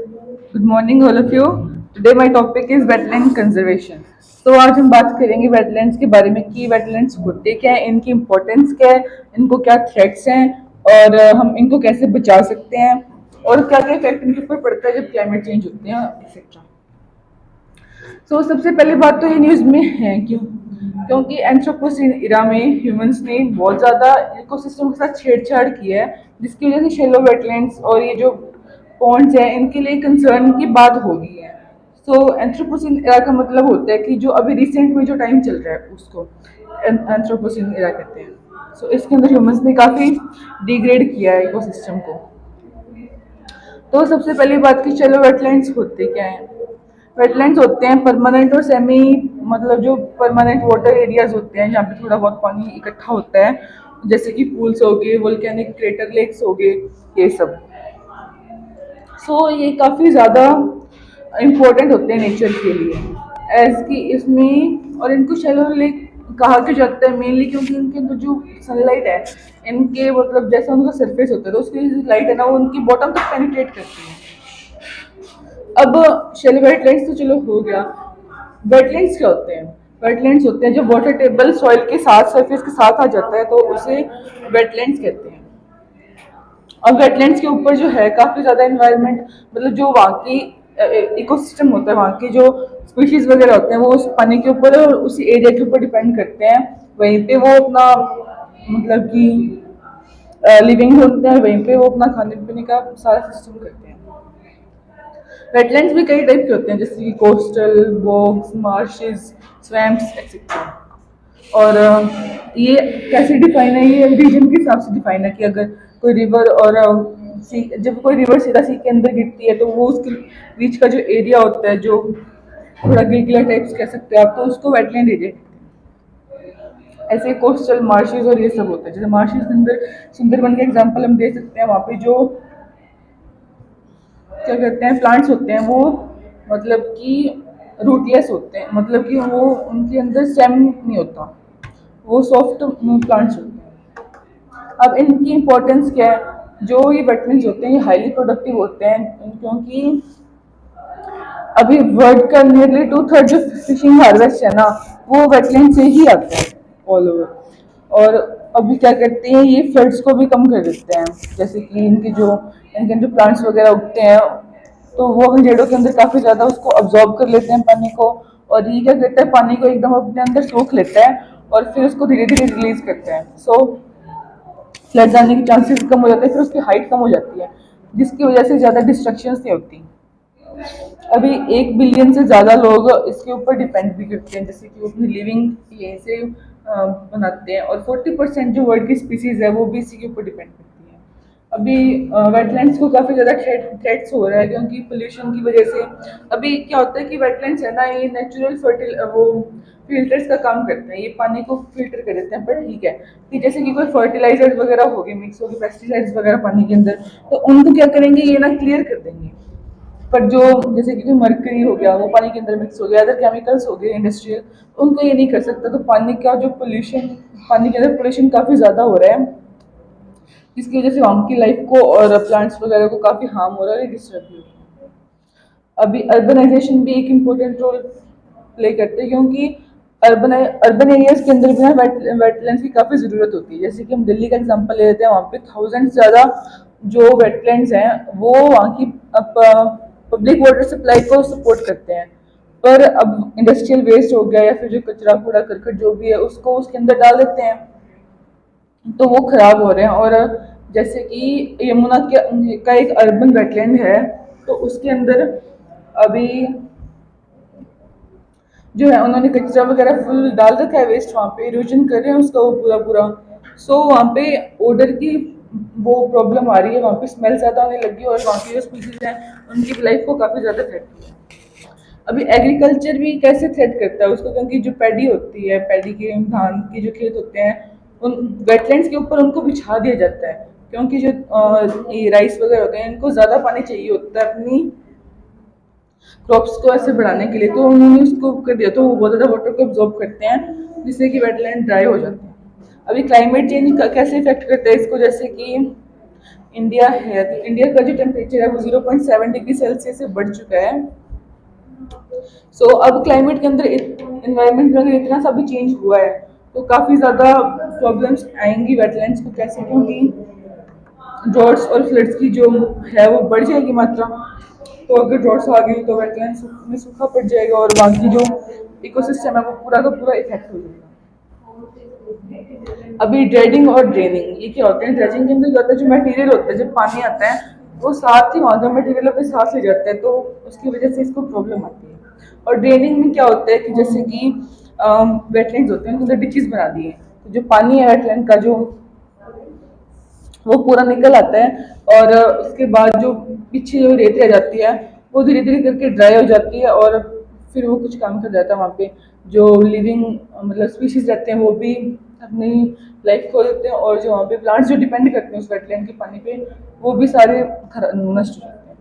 Good morning all of you. Today my topic is wetland conservation. तो आज हम बात करेंगे वेटलैंड्स के बारे में कि वेटलैंड्स होते क्या है, इनकी इम्पोर्टेंस क्या है, इनको क्या थ्रेट्स हैं और हम इनको कैसे बचा सकते हैं और क्या क्या इफेक्ट इनके ऊपर पड़ता है जब क्लाइमेट चेंज होते हैं एक्सेट्रा। सो सबसे पहली बात तो ये न्यूज़ में है क्योंकि एंथ्रोपोसीन इरा में ह्यूमंस ने बहुत ज़्यादा इकोसिस्टम के साथ छेड़छाड़ की है, जिसकी वजह से शेलो वेटलैंड्स और ये जो पॉन्ड्स हैं इनके लिए कंसर्न की बात हो गई है। सो एंथ्रोपोसीन इरा का मतलब होता है कि जो अभी रिसेंट में जो टाइम चल रहा है उसको एंथ्रोपोसीन इरा कहते हैं। सो इसके अंदर ह्यूमंस ने काफ़ी डिग्रेड किया है इकोसिस्टम को। तो सबसे पहली बात कि चलो वेटलैंड्स होते क्या हैं। वेटलैंड्स होते हैं परमानेंट और सेमी, मतलब जो परमानेंट वाटर एरियाज होते हैं जहाँ पे थोड़ा बहुत पानी इकट्ठा होता है, जैसे कि पूल्स हो गए, वोल्केनिक क्रेटर लेक्स हो गए, ये सब। सो ये काफ़ी ज़्यादा इम्पोर्टेंट होते हैं नेचर के लिए एज कि इसमें, और इनको शैलो लेक कहा क्यों जाता है मेनली क्योंकि इनके अंदर जो सनलाइट है, इनके मतलब जैसा उनका सरफेस होता है तो उसकी लाइट है ना वो उनकी बॉटम तक पेनिट्रेट करती है। अब शेल वेटलैंड्स तो चलो हो गया। वेटलैंड्स क्या होते हैं? वेटलैंड्स होते हैं जब वाटर टेबल सॉइल के साथ सरफेस के साथ आ जाता है तो उसे वेटलैंड्स कहते हैं। और वेटलैंड्स के ऊपर जो है काफ़ी ज़्यादा इन्वायरमेंट, मतलब जो वहाँ की इकोसिस्टम होता है, वहाँ की जो स्पीशीज वगैरह होते हैं वो उस पानी के ऊपर और उसी एरिया के ऊपर डिपेंड करते हैं। वहीं पे वो अपना मतलब कि लिविंग होते हैं, वहीं पे वो अपना खाने पीने का सारा सिस्टम करते हैं। वेटलैंड्स भी कई टाइप के होते हैं जैसे कि कोस्टल, बॉग्स, मार्शेस, स्वैम्प्स एक्सेट्रा। और ये कैसे डिफाइन है, ये रीजन के हिसाब से डिफाइन है कि अगर कोई रिवर और सी, जब कोई रिवर सीधा सी के अंदर गिरती है तो वो उसके बीच का जो एरिया होता है जो थोड़ा गिलगिला टाइप्स कह सकते हैं आप, तो उसको वेटलैंड एरिया। ऐसे कोस्टल मार्शेस और ये सब होता है। जैसे मार्शेस के अंदर सुंदरबन का एग्जांपल हम दे सकते हैं, वहाँ पे जो क्या कहते हैं प्लांट्स होते हैं वो मतलब कि रूटलेस होते हैं, मतलब कि वो उनके अंदर स्टेम नहीं होता, वो सॉफ्ट प्लांट्स होते हैं। अब इनकी इम्पोर्टेंस क्या है? जो ये वेटलैंड्स होते हैं ये हाईली प्रोडक्टिव होते हैं क्योंकि अभी वर्ल्ड का नियरली 2/3 जो फिशिंग हार्वेस्ट है ना वो वेटलैंड से ही आता है ऑल ओवर। और अभी क्या करते हैं ये फ्लड्स को भी कम कर देते हैं, जैसे कि इनके जो प्लांट्स वगैरह उगते हैं तो वो अपने जड़ों के अंदर काफ़ी ज़्यादा उसको अब्जॉर्ब कर लेते हैं पानी को, और ये क्या करता है पानी को एकदम अपने अंदर सोख लेता है और फिर उसको धीरे धीरे रिलीज करते हैं। सो फ्लड आने के चांसेस कम हो जाते हैं, फिर उसकी हाइट कम हो जाती है जिसकी वजह से ज़्यादा डिस्ट्रक्शंस नहीं होती। अभी 1 बिलियन से ज़्यादा लोग इसके ऊपर डिपेंड भी करते हैं, जैसे कि वो अपनी लिविंग यहीं से बनाते हैं, और 40% जो वर्ल्ड की स्पीसीज है वो भी इसी के ऊपर डिपेंड करती है। अभी वेटलैंड्स को काफ़ी ज़्यादा थ्रेट्स हो रहा है क्योंकि पोल्यूशन की वजह से। अभी क्या होता है कि वेटलैंड्स है ना ये नेचुरल फर्टिल वो फिल्टर्स का काम करते हैं, ये पानी को फिल्टर कर देते हैं। पर ठीक है कि जैसे कि कोई फर्टिलाइजर्स वगैरह हो गए, मिक्स हो गए पेस्टिसाइड्स वगैरह पानी के अंदर, तो उनको क्या करेंगे ये ना क्लियर कर देंगे। पर जो जैसे कि कोई मरकरी हो गया वो पानी के अंदर मिक्स हो गया, अदर केमिकल्स हो गए इंडस्ट्रियल, उनको ये नहीं कर सकता। तो पानी का जो पोल्यूशन, पानी के अंदर पोल्यूशन काफ़ी ज़्यादा हो रहा है जिसकी वजह से वहाँ की लाइफ को और प्लांट्स वगैरह को काफ़ी हार्म हो रहा है, डिस्टर्ब भी हो रहा है। अभी अर्बनाइजेशन भी एक इम्पोर्टेंट रोल प्ले करते हैं क्योंकि अर्बन अर्बन एरियाज के अंदर भी ना वेटलैंड्स की काफ़ी ज़रूरत होती है। जैसे कि हम दिल्ली का एग्जांपल ले लेते हैं, वहाँ पे 1000 से ज़्यादा जो वेटलैंड्स हैं वो वहाँ की पब्लिक वाटर सप्लाई को सपोर्ट करते हैं। पर अब इंडस्ट्रियल वेस्ट हो गया या फिर जो कचरा कूड़ा करकट जो भी है उसको उसके अंदर डाल देते हैं तो वो खराब हो रहे हैं। और जैसे कि यमुना का एक अर्बन वेटलैंड है तो उसके अंदर अभी जो है उन्होंने कचरा वगैरह फुल डाल रखा है, वेस्ट वहाँ पे इरोजन कर रहे हैं उसका वो पूरा पूरा। सो वहाँ पे ओडर की वो प्रॉब्लम आ रही है, वहाँ पे स्मेल ज़्यादा आने लगी है और वहाँ की जो स्पीसीज हैं उनकी लाइफ को काफ़ी ज़्यादा थ्रेट हुआ है। अभी एग्रीकल्चर भी कैसे थ्रेट करता है उसको, क्योंकि जो पैडी होती है, पैडी के धान के जो खेत होते हैं उन वेटलैंड्स के ऊपर उनको बिछा दिया जाता है क्योंकि जो ये राइस वगैरह होते हैं इनको ज़्यादा पानी चाहिए होता है अपनी क्रॉप्स को ऐसे बढ़ाने के लिए, तो उन्होंने उसको कर दिया तो वो बहुत ज़्यादा वाटर को एब्जॉर्ब करते हैं जिससे कि वेटलैंड ड्राई हो जाते हैं। अभी क्लाइमेट चेंज कैसे इफेक्ट करता है इसको, जैसे कि इंडिया है, तो इंडिया का जो टेम्परेचर है वो 0.7 डिग्री सेल्सियस से बढ़ चुका है। अब क्लाइमेट के अंदर इन्वायरमेंट में अगर इतना सा भी चेंज हुआ है तो काफ़ी ज़्यादा प्रॉब्लम्स आएंगी वेटलैंड्स को, कैसे, क्योंकि ड्रॉट्स और फ्लड्स की जो है वो बढ़ जाएगी मात्रा। तो अगर ड्रॉट्स आ गई तो वेटलैंड्स में सूखा पड़ जाएगा और बाकी जो इकोसिस्टम है वो पूरा का पूरा इफेक्ट हो जाएगा। अभी ड्रेडिंग और ड्रेनिंग, ये क्या होते हैं? ड्रेजिंग के अंदर क्या होता है, जो मटेरियल होता है, जब पानी आता है वो साथ ही वहाँ का मटेरियल अपने साथ ले जाता है, तो उसकी वजह से इसको प्रॉब्लम आती है। और ड्रेनिंग में क्या होता है कि जैसे कि वेटलैंड्स होते हैं उनके अंदर डिचेस बना दिए, तो जो पानी है वेटलैंड का जो वो पूरा निकल आता है और उसके बाद जो पीछे जो रेत रह जाती है वो धीरे धीरे करके ड्राई हो जाती है और फिर वो कुछ काम कर जाता है। वहाँ पे जो लिविंग मतलब स्पीशीज रहते हैं वो भी अपनी लाइफ खो देते हैं, और जो वहाँ पे प्लांट्स जो डिपेंड करते हैं उस वेटलैंड के पानी पे वो भी सारे नष्ट हो जाते हैं।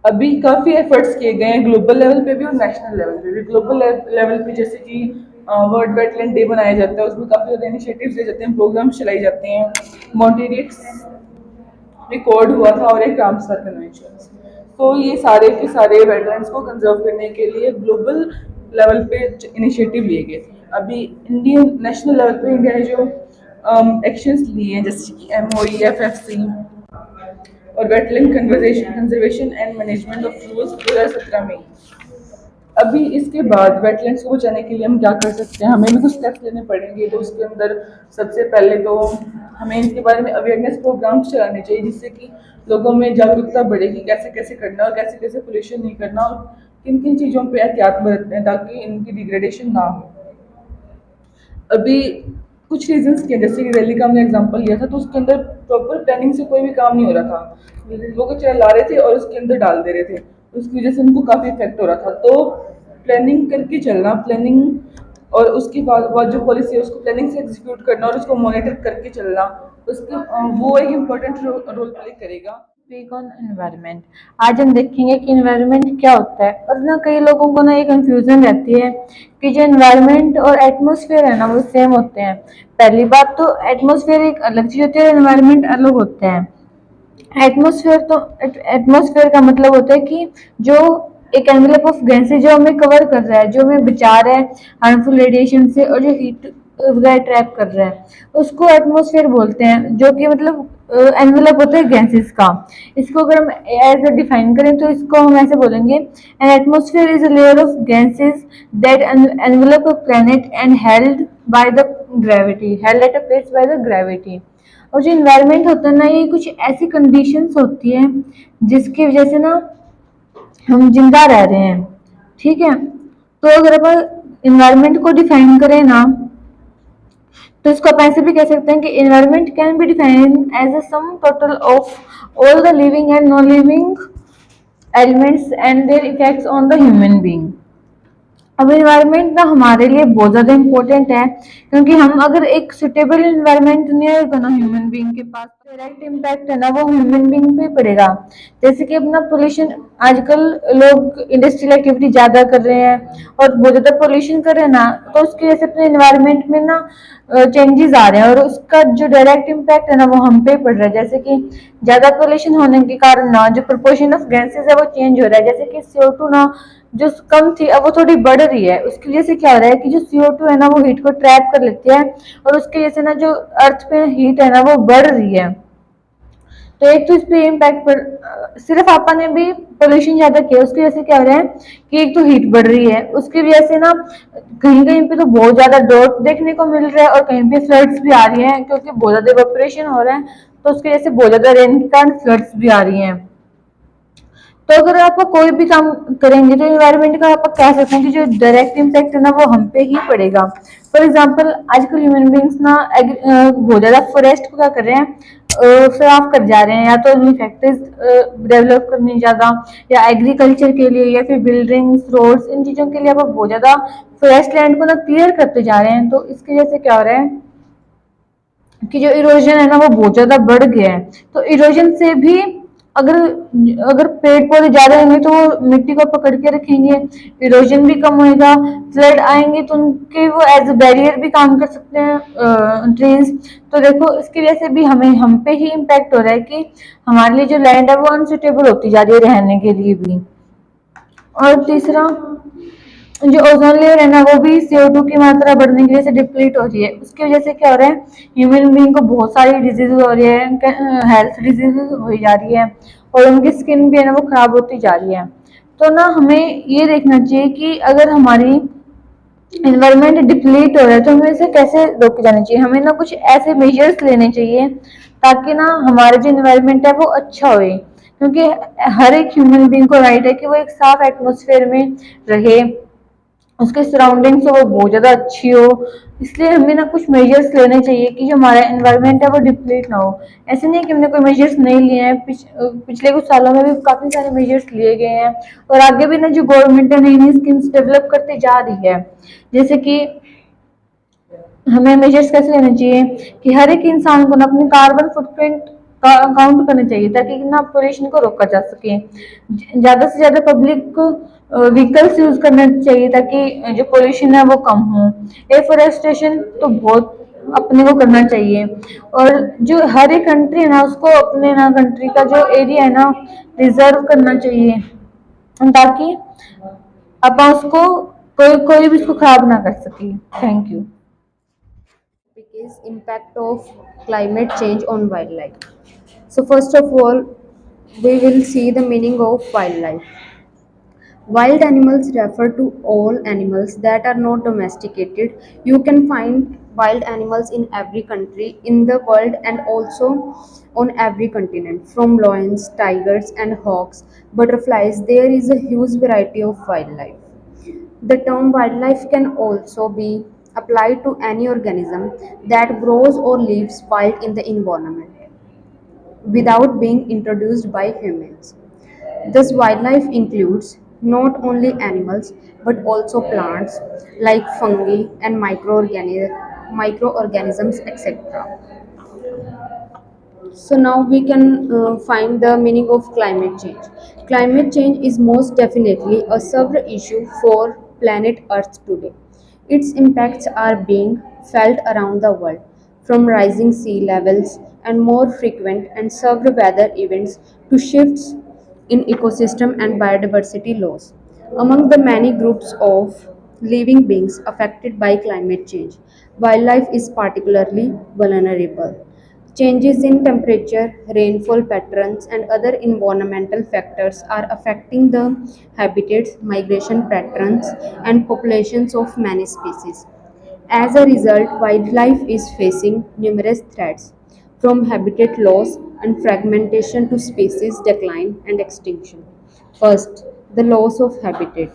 अभी काफ़ी एफर्ट्स किए गए हैं ग्लोबल लेवल पे भी और नेशनल लेवल पे भी। ग्लोबल लेवल पे जैसे कि वर्ल्ड वेटलैंड डे मनाया जाता है, उसमें काफ़ी ज़्यादा इनिशिएटिव्स लिए जाते हैं, प्रोग्राम्स चलाई जाते हैं। मॉन्टेरियट्स रिकॉर्ड हुआ था और एक रामसर कन्वेंशन। तो ये सारे के सारे वेटलैंड्स को कंजर्व करने के लिए ग्लोबल लेवल पे इनिशिएटिव लिए गए थे। अभी इंडियन नेशनल लेवल पे इंडिया ने जो एक्शंस लिए हैं जैसे कि MOE, FFC और wetland conservation and management of rules 2017 में। अभी इसके बाद वेटलैंड्स को बचाने के लिए हम क्या कर सकते हैं? हमें भी कुछ स्टेप्स लेने पड़ेंगे। तो उसके अंदर सबसे पहले तो हमें इनके बारे में अवेयरनेस प्रोग्राम्स चलाने चाहिए, जिससे कि लोगों में जागरूकता बढ़ेगी कैसे कैसे करना और कैसे कैसे पोल्यूशन नहीं करना और किन किन चीज़ों पे एहतियात बरतते हैं ताकि इनकी डिग्रेडेशन ना हो। अभी कुछ रीजंस के, जैसे कि दिल्ली का हमने एग्जांपल लिया था, तो उसके अंदर प्रॉपर प्लानिंग से कोई भी काम नहीं हो रहा था। लोग कचरा ला रहे थे और उसके अंदर डाल दे रहे थे, उसकी वजह से उनको काफ़ी इफेक्ट हो रहा था। तो प्लानिंग करके चलना, प्लानिंग और उसके बाद जो पॉलिसी है उसको प्लानिंग से एग्जीक्यूट करना और उसको मॉनिटर करके चलना, उसके वो एक इम्पोर्टेंट रोल प्ले करेगा। Speak on environment. आज हम देखेंगे कि एनवायरनमेंट क्या होता है। और ना कई लोगों को ना ये कंफ्यूजन रहती है कि जो एनवायरनमेंट और एटमॉस्फेयर है ना वो सेम होते हैं। पहली बात तो एटमॉस्फेयर एक अलग चीज होती है, एनवायरनमेंट अलग होते हैं। एटमॉस्फेयर का मतलब होता है कि जो एक एनवेलप ऑफ गैसेज जो हमें कवर कर रहा है, जो हमें बचा रहा है हार्मफुल रेडिएशन से और जो हीट वगैरह ट्रैप कर रहा है, उसको एटमॉस्फेयर बोलते हैं, जो कि मतलब एनवेलप होता है गैसेस का। इसको अगर हम एज अ डिफाइन करें तो इसको हम ऐसे बोलेंगे, N atmosphere is a layer of gases that envelope a planet and held by the gravity, held at a place by the gravity. और जो इन्वायरमेंट होता है ना, ये कुछ ऐसी कंडीशंस होती हैं जिसकी वजह से ना हम जिंदा रह रहे हैं। ठीक है, तो अगर अपन इन्वायरमेंट को डिफाइन करें ना, तो इसको आप ऐसे भी कह सकते हैं कि environment can be define as a sum total of all the living and non living elements and their effects on the human being. अब इन्वायरमेंट ना हमारे लिए बहुत ज़्यादा इम्पोर्टेंट है, क्योंकि हम अगर एक सुटेबल इन्वायरमेंट नहीं होगा ना ह्यूमन बीइंग के पास, डायरेक्ट इम्पैक्ट है ना वो ह्यूमन बीइंग पे पड़ेगा। जैसे कि अपना पोल्यूशन, आजकल लोग इंडस्ट्रियल एक्टिविटी ज़्यादा कर रहे हैं और बहुत ज़्यादा पोल्यूशन कर रहे हैं ना, तो उसकी वजह से अपने इन्वायरमेंट में ना चेंजेस आ रहे हैं और उसका जो डायरेक्ट इम्पैक्ट है ना वो हम पे पड़ रहा है। जैसे कि ज़्यादा पोल्यूशन होने के कारण ना जो प्रोपोर्शन ऑफ गैसेस है वो चेंज हो रहा है। जैसे कि CO2 ना जो कम थी अब वो थोड़ी बढ़ रही है। उसकी वजह से क्या हो रहा है कि जो CO2 है ना वो हीट को ट्रैप कर लेती है और उसकी वजह से ना जो अर्थ पे हीट है ना वो बढ़ रही है। तो एक तो इस पे इम्पैक्ट पर सिर्फ अपन ने भी पोल्यूशन ज्यादा किया, उसकी वजह से क्या हो रहा है कि एक तो हीट बढ़ रही है, उसकी वजह से ना कहीं कहीं पे तो बहुत ज्यादा ड्रॉट देखने को मिल रहा है और कहीं पे फ्लड्स भी आ रही हैं, क्योंकि बहुत ज्यादा इवेपोरेशन हो रहा है, तो उसकी वजह से बहुत ज्यादा रेन के कारण फ्लड्स भी आ रही हैं। तो अगर आप कोई भी काम करेंगे तो इन्वायरमेंट का आप कह सकते हैं कि जो डायरेक्ट इम्पैक्ट है ना वो हम पे ही पड़ेगा। फॉर एग्जांपल आजकल ह्यूमन बींग्स ना बहुत ज्यादा फॉरेस्ट को क्या कर रहे हैं, साफ कर जा रहे हैं, या तो फैक्ट्रीज डेवलप करनी ज्यादा, या एग्रीकल्चर के लिए, या फिर बिल्डिंग्स, रोड्स, इन चीजों के लिए आप बहुत ज्यादा फॉरेस्ट लैंड को ना क्लियर करते जा रहे हैं। तो इसकी वजह से क्या हो रहा है कि जो इरोजन है ना वो बहुत ज्यादा बढ़ गया है। तो इरोजन से भी अगर अगर पेड़ पौधे ज्यादा होंगे तो वो मिट्टी को पकड़ के रखेंगे, इरोजन भी कम होएगा, फ्लड आएंगे तो उनके वो एज अ बैरियर भी काम कर सकते हैं ट्रीज। तो देखो इसकी वजह से भी हमें हम पे ही इम्पैक्ट हो रहा है कि हमारे लिए जो लैंड है वो अनसुटेबल होती जा रही है रहने के लिए भी। और तीसरा, जो ओजोन लेयर है ना वो भी CO2 की मात्रा बढ़ने की वजह से डिप्लीट हो रही है। उसकी वजह से क्या हो रहा है, ह्यूमन बीइंग को बहुत सारी डिजीज हो रही है, हेल्थ डिजीज हो जा रही है, और उनकी स्किन भी है ना वो खराब होती जा रही है। तो ना हमें ये देखना चाहिए कि अगर हमारी एनवायरनमेंट डिप्लीट हो रहा है तो हमें इसे कैसे रोके जाना चाहिए। हमें ना कुछ ऐसे मेजर्स लेने चाहिए ताकि ना हमारा जो एनवायरनमेंट है वो अच्छा होए, क्योंकि हर एक ह्यूमन बीइंग को राइट है कि वो एक साफ एटमोसफेयर में रहे, उसके सराउंडिंग्स हो वो बहुत ज़्यादा अच्छी हो। इसलिए हमें ना कुछ मेजर्स लेने चाहिए कि जो हमारा एनवायरनमेंट है वो डिप्लीट ना हो। ऐसे नहीं कि हमने कोई मेजर्स नहीं लिए हैं, पिछले कुछ सालों में भी काफ़ी सारे मेजर्स लिए गए हैं, और आगे भी ना जो गवर्नमेंट है नई नई स्कीम्स डेवलप करते जा रही है। जैसे कि हमें मेजर्स कैसे लेने चाहिए कि हर एक इंसान को ना अपनी कार्बन फुटप्रिंट काउंट करना चाहिए ताकि ना पोल्यूशन को रोका जा सके। ज़्यादा से ज़्यादा पब्लिक व्हीकल्स यूज करना चाहिए ताकि जो पोल्यूशन है वो कम हो। एफोरेस्टेशन तो बहुत अपने को करना चाहिए, और जो हर एक कंट्री है ना उसको अपने ना कंट्री का जो एरिया है ना रिजर्व करना चाहिए, ताकि अपन उसको कोई कोई भी उसको खराब ना कर सके। Thank you. Is impact of climate change on wildlife. So first of all, we will see the meaning of wildlife. Wild animals refer to all animals that are not domesticated. You can find wild animals in every country in the world and also on every continent. From lions, tigers, and hawks, butterflies, there is a huge variety of wildlife. The term wildlife can also be applied to any organism that grows or lives wild in the environment without being introduced by humans. Thus, wildlife includes not only animals but also plants like fungi and microorganisms, etc. So now we can find the meaning of climate change. Climate change is most definitely a severe issue for planet Earth today. Its impacts are being felt around the world, from rising sea levels and more frequent and severe weather events to shifts in ecosystem and biodiversity loss. Among the many groups of living beings affected by climate change, wildlife is particularly vulnerable. Changes in temperature, rainfall patterns, and other environmental factors are affecting the habitats, migration patterns, and populations of many species. As a result, wildlife is facing numerous threats, from habitat loss and fragmentation to species decline and extinction. First, the loss of habitat.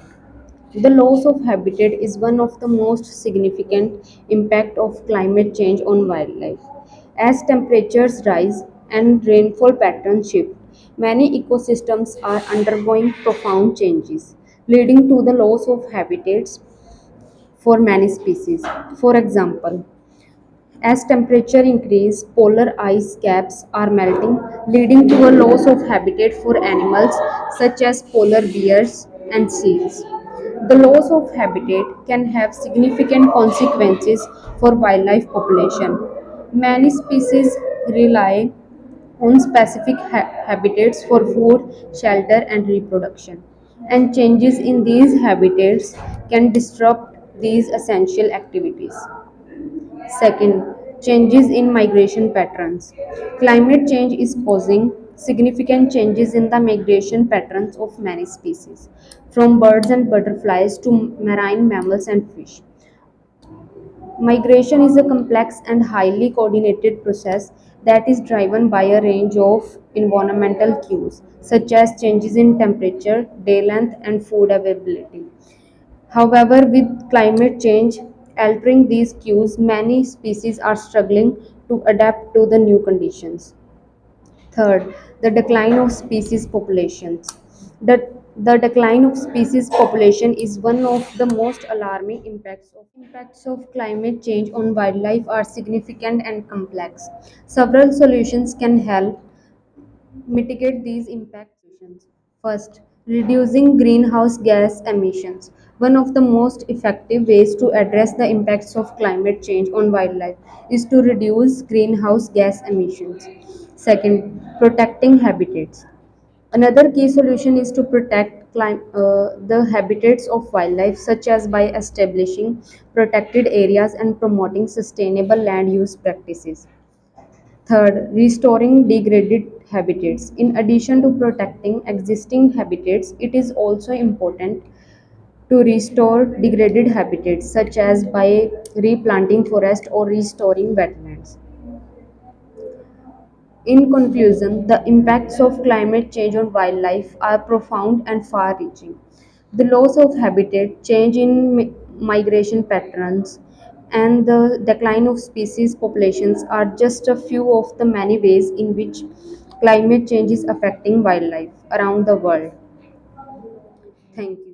The loss of habitat is one of the most significant impact of climate change on wildlife. As temperatures rise and rainfall patterns shift, many ecosystems are undergoing profound changes, leading to the loss of habitats for many species. For example, as temperature increase, polar ice caps are melting, leading to a loss of habitat for animals such as polar bears and seals. The loss of habitat can have significant consequences for wildlife population. Many species rely on specific habitats for food, shelter, and reproduction, and changes in these habitats can disrupt these essential activities. Second, changes in migration patterns. Climate change is causing significant changes in the migration patterns of many species, from birds and butterflies to marine mammals and fish. Migration is a complex and highly coordinated process that is driven by a range of environmental cues, such as changes in temperature, day length, and food availability. However, with climate change altering these cues, many species are struggling to adapt to the new conditions. Third, the decline of species populations. The decline of species population is one of the most alarming impacts of climate change on wildlife are significant and complex. Several solutions can help Mitigate these impacts. First, reducing greenhouse gas emissions. One of the most effective ways to address the impacts of climate change on wildlife is to reduce greenhouse gas emissions. Second, protecting habitats. Another key solution is to protect the habitats of wildlife, such as by establishing protected areas and promoting sustainable land use practices. Third, restoring degraded habitats. In addition to protecting existing habitats, it is also important to restore degraded habitats, such as by replanting forest or restoring wetlands. In conclusion, the impacts of climate change on wildlife are profound and far reaching. The loss of habitat, change in migration patterns, and the decline of species populations are just a few of the many ways in which climate change is affecting wildlife around the world. Thank you.